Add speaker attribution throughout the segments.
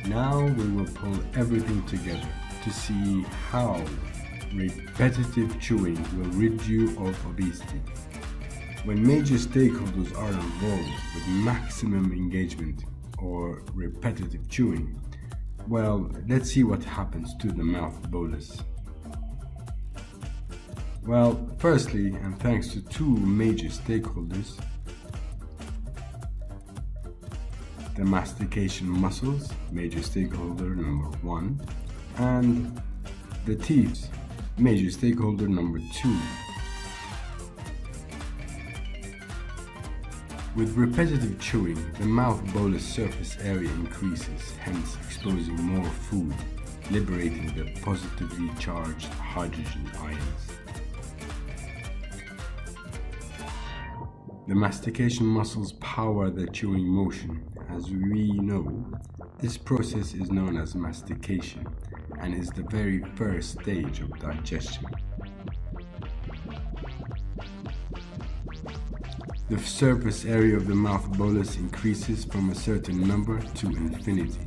Speaker 1: Now we will pull everything together to see how repetitive chewing will rid you of obesity. When major stakeholders are involved with maximum engagement or repetitive chewing, well, let's see what happens to the mouth bolus. Well, firstly, and thanks to two major stakeholders, the mastication muscles, major stakeholder number 1, and the teeth, major stakeholder number 2. With repetitive chewing, the mouth bolus surface area increases, hence exposing more food, liberating the positively charged hydrogen ions. The mastication muscles power the chewing motion. As we know, this process is known as mastication and is the very first stage of digestion. The surface area of the mouth bolus increases from a certain number to infinity.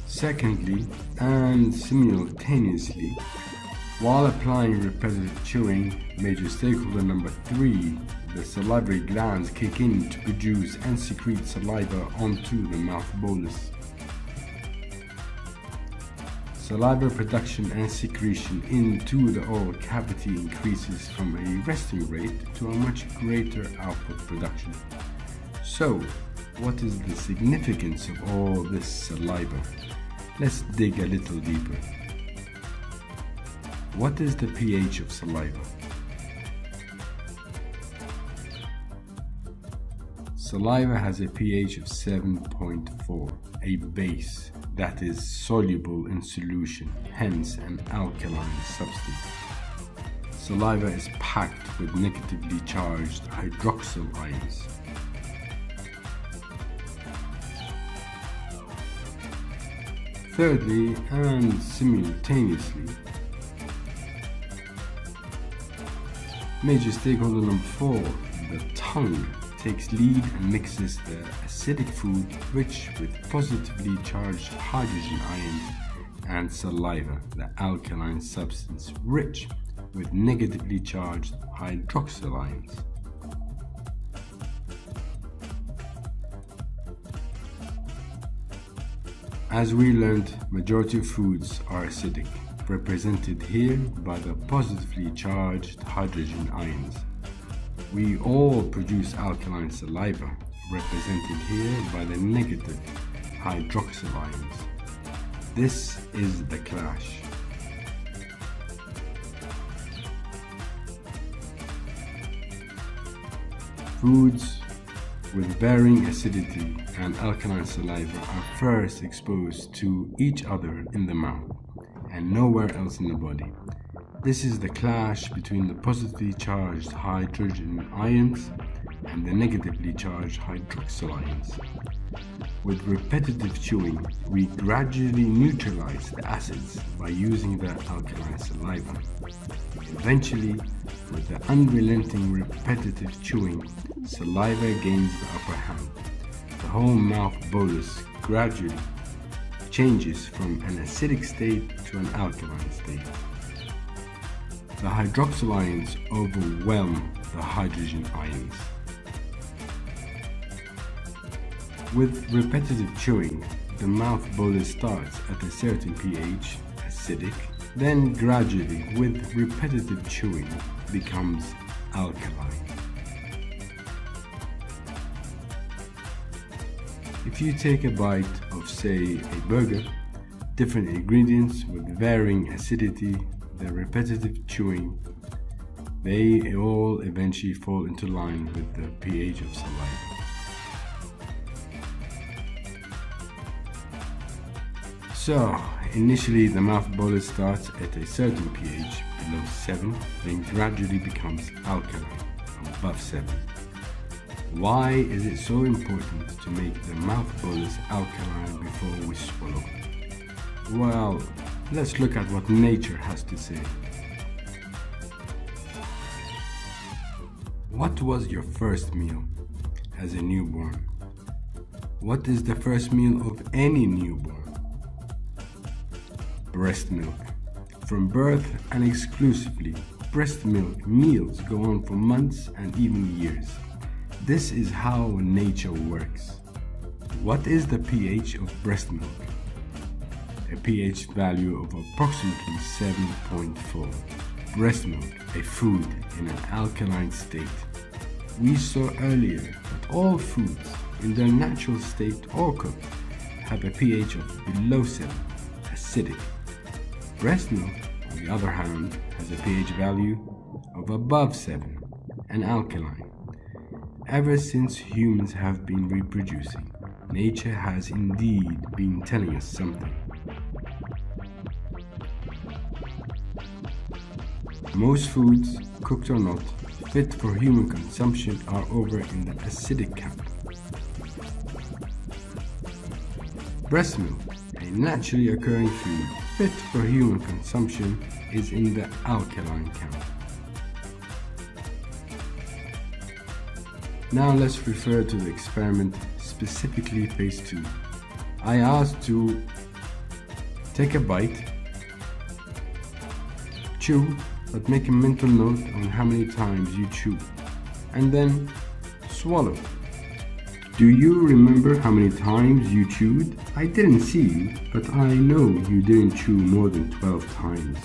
Speaker 1: Secondly, and simultaneously, while applying repetitive chewing, major stakeholder number 3, the salivary glands kick in to produce and secrete saliva onto the mouth bolus. Saliva production and secretion into the oral cavity increases from a resting rate to a much greater output production. So, what is the significance of all this saliva? Let's dig a little deeper. What is the pH of saliva? Saliva has a pH of 7.4, a base that is soluble in solution, hence an alkaline substance. Saliva is packed with negatively charged hydroxyl ions. Thirdly, and simultaneously, major stakeholder number 4, the tongue, takes lead and mixes the acidic food rich with positively charged hydrogen ions and saliva, the alkaline substance rich with negatively charged hydroxyl ions. As we learned, majority of foods are acidic, represented here by the positively charged hydrogen ions. We all produce alkaline saliva, represented here by the negative hydroxyl ions. This is the clash. Foods with varying acidity and alkaline saliva are first exposed to each other in the mouth and nowhere else in the body. This is the clash between the positively charged hydrogen ions and the negatively charged hydroxyl ions. With repetitive chewing, we gradually neutralize the acids by using the alkaline saliva. Eventually, with the unrelenting repetitive chewing, saliva gains the upper hand. The whole mouth bolus gradually changes from an acidic state to an alkaline state. The hydroxyl ions overwhelm the hydrogen ions. With repetitive chewing, the mouth bolus starts at a certain pH, acidic, then gradually, with repetitive chewing, becomes alkaline. If you take a bite of, say, a burger, different ingredients with varying acidity, the repetitive chewing, they all eventually fall into line with the pH of saliva. So, initially the mouth bolus starts at a certain pH below 7, then gradually becomes alkaline above 7. Why is it so important to make the mouth bolus alkaline before we swallow? Well, let's look at what nature has to say. What was your first meal as a newborn? What is the first meal of any newborn? Breast milk. From birth and exclusively, breast milk meals go on for months and even years. This is how nature works. What is the pH of breast milk? A pH value of approximately 7.4. Breast milk, a food in an alkaline state. We saw earlier that all foods in their natural state or cooked have a pH of below 7, acidic. Breast milk, on the other hand, has a pH value of above 7, an alkaline. Ever since humans have been reproducing, nature has indeed been telling us something. Most foods, cooked or not, fit for human consumption are over in the acidic camp. Breast milk, a naturally occurring food fit for human consumption, is in the alkaline camp. Now let's refer to the experiment, specifically phase 2. I asked to take a bite, chew, but make a mental note on how many times you chew, and then swallow. Do you remember how many times you chewed? I didn't see you, but I know you didn't chew more than 12 times.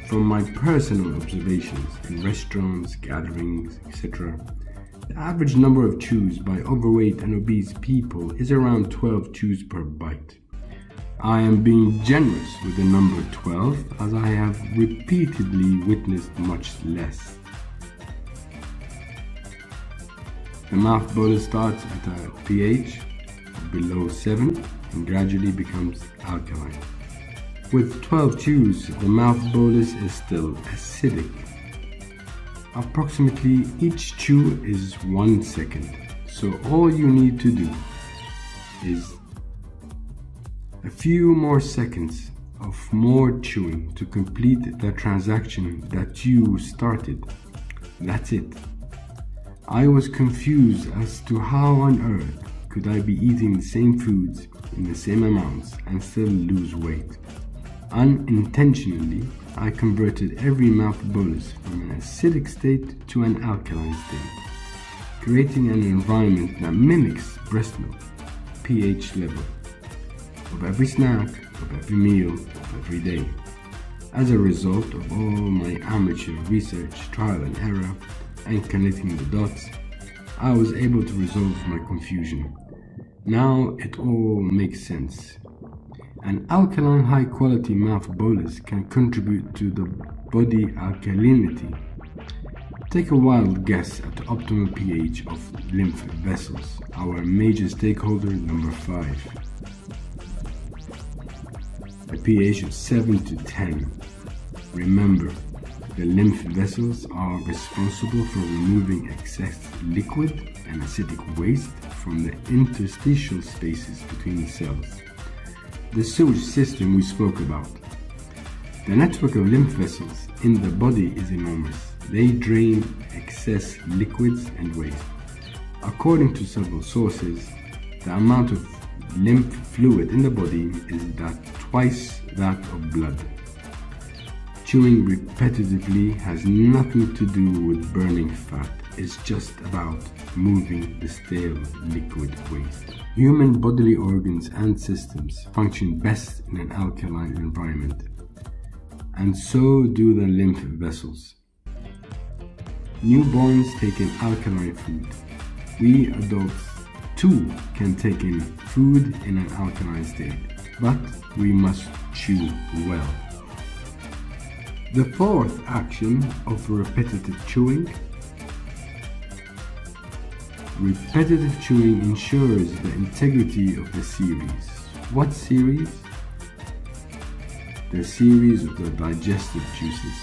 Speaker 1: From my personal observations in restaurants, gatherings, etc., the average number of chews by overweight and obese people is around 12 chews per bite. I am being generous with the number 12 as I have repeatedly witnessed much less. The mouth bolus starts at a pH of below 7 and gradually becomes alkaline. With 12 chews, the mouth bolus is still acidic. Approximately each chew is 1 second, so all you need to do is a few more seconds of more chewing to complete the transaction that you started. That's it. I was confused as to how on earth could I be eating the same foods in the same amounts and still lose weight. Unintentionally, I converted every mouth bolus from an acidic state to an alkaline state, creating an environment that mimics breast milk pH level of every snack, of every meal, of every day. As a result of all my amateur research, trial and error, and connecting the dots, I was able to resolve my confusion. Now it all makes sense. An alkaline high-quality mouth bolus can contribute to the body alkalinity. Take a wild guess at the optimal pH of lymph vessels, our major stakeholder number 5. A pH of 7 to 10. Remember, the lymph vessels are responsible for removing excess liquid and acidic waste from the interstitial spaces between the cells. The sewage system we spoke about. The network of lymph vessels in the body is enormous. They drain excess liquids and waste. According to several sources, the amount of lymph fluid in the body is twice that of blood. Chewing repetitively has nothing to do with burning fat. It's just about moving the stale liquid waste. Human bodily organs and systems function best in an alkaline environment, and so do the lymph vessels. Newborns take in alkaline food. We adults too can take in food in an alkaline state, but we must chew well. The fourth action of repetitive chewing. Repetitive chewing ensures the integrity of the series. What series? The series of the digestive juices.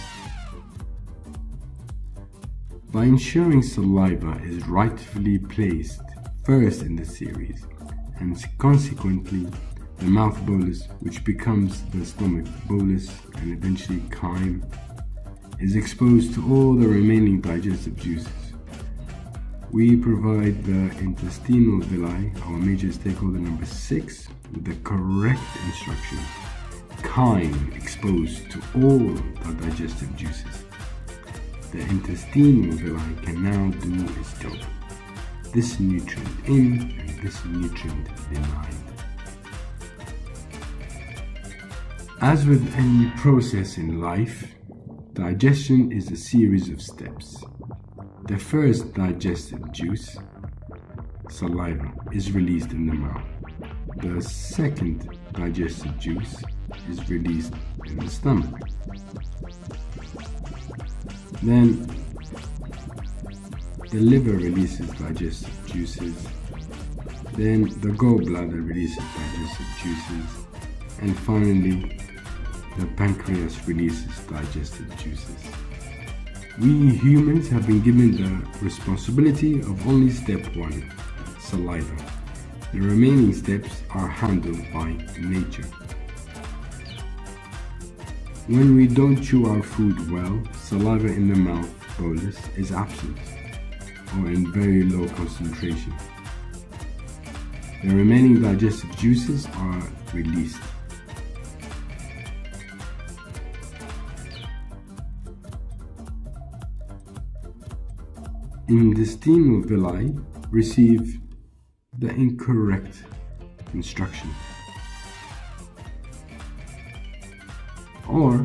Speaker 1: By ensuring saliva is rightfully placed first in the series, and consequently the mouth bolus, which becomes the stomach bolus and eventually chyme, is exposed to all the remaining digestive juices. We provide the intestinal villi, our major stakeholder number 6, with the correct instructions. Chyme exposed to all the digestive juices. The intestinal villi can now do its job. This nutrient in and this nutrient denied. As with any process in life, digestion is a series of steps. The first digestive juice, saliva, is released in the mouth. The second digestive juice is released in the stomach. Then the liver releases digestive juices. Then the gallbladder releases digestive juices. And finally, the pancreas releases digestive juices. We humans have been given the responsibility of only step 1, saliva. The remaining steps are handled by nature. When we don't chew our food well, saliva in the mouth bolus is absent or in very low concentration. The remaining digestive juices are released. Intestinal villi receive the incorrect instruction. Or,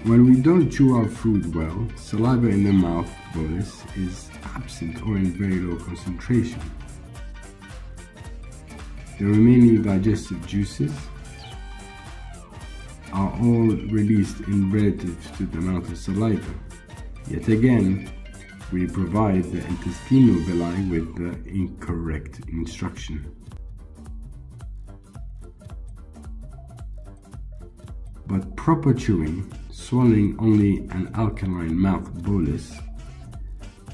Speaker 1: when we don't chew our food well, saliva in the mouth bolus is absent or in very low concentration. The remaining digestive juices are all released in relative to the amount of saliva. Yet again, we provide the intestinal villi with the incorrect instruction. But proper chewing, swallowing only an alkaline mouth bolus,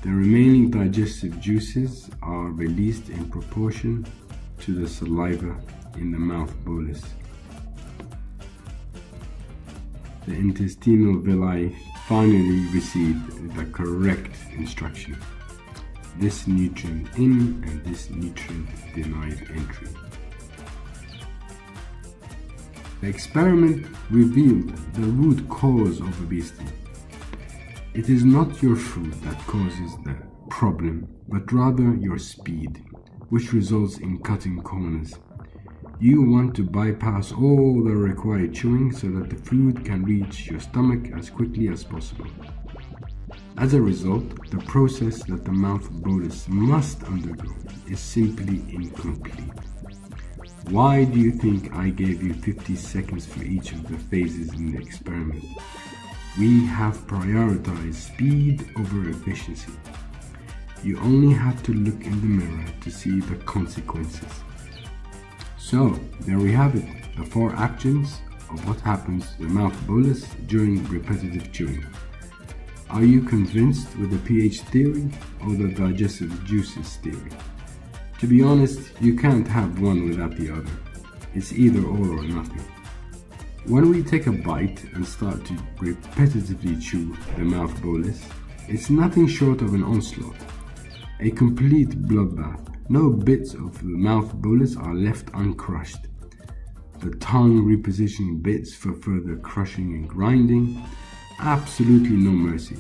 Speaker 1: the remaining digestive juices are released in proportion to the saliva in the mouth bolus. The intestinal villi finally received the correct instruction. This nutrient in and this nutrient denied entry. The experiment revealed the root cause of obesity. It is not your food that causes the problem, but rather your speed, which results in cutting corners. You want to bypass all the required chewing so that the food can reach your stomach as quickly as possible. As a result, the process that the mouth bolus must undergo is simply incomplete. Why do you think I gave you 50 seconds for each of the phases in the experiment? We have prioritized speed over efficiency. You only have to look in the mirror to see the consequences. So, there we have it, the 4 actions of what happens to the mouth bolus during repetitive chewing. Are you convinced with the pH theory or the digestive juices theory? To be honest, you can't have one without the other. It's either all or nothing. When we take a bite and start to repetitively chew the mouth bolus, it's nothing short of an onslaught, a complete bloodbath. No bits of the mouth bolus are left uncrushed. The tongue repositioning bits for further crushing and grinding. Absolutely no mercy.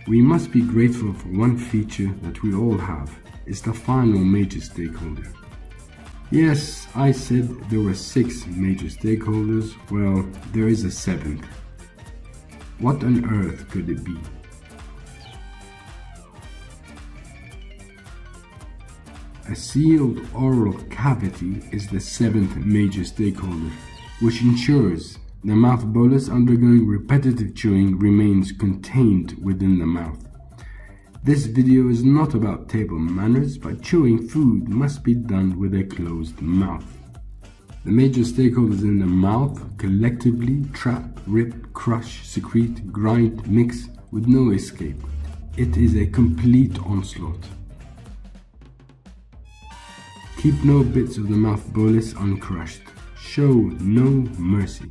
Speaker 1: We must be grateful for one feature that we all have. It's the final major stakeholder. Yes, I said there were 6 major stakeholders. Well, there is a 7th. What on earth could it be? A sealed oral cavity is the 7th major stakeholder, which ensures the mouth bolus undergoing repetitive chewing remains contained within the mouth. This video is not about table manners, but chewing food must be done with a closed mouth. The major stakeholders in the mouth collectively trap, rip, crush, secrete, grind, mix with no escape. It is a complete onslaught. Keep no bits of the mouth bolus uncrushed. Show no mercy.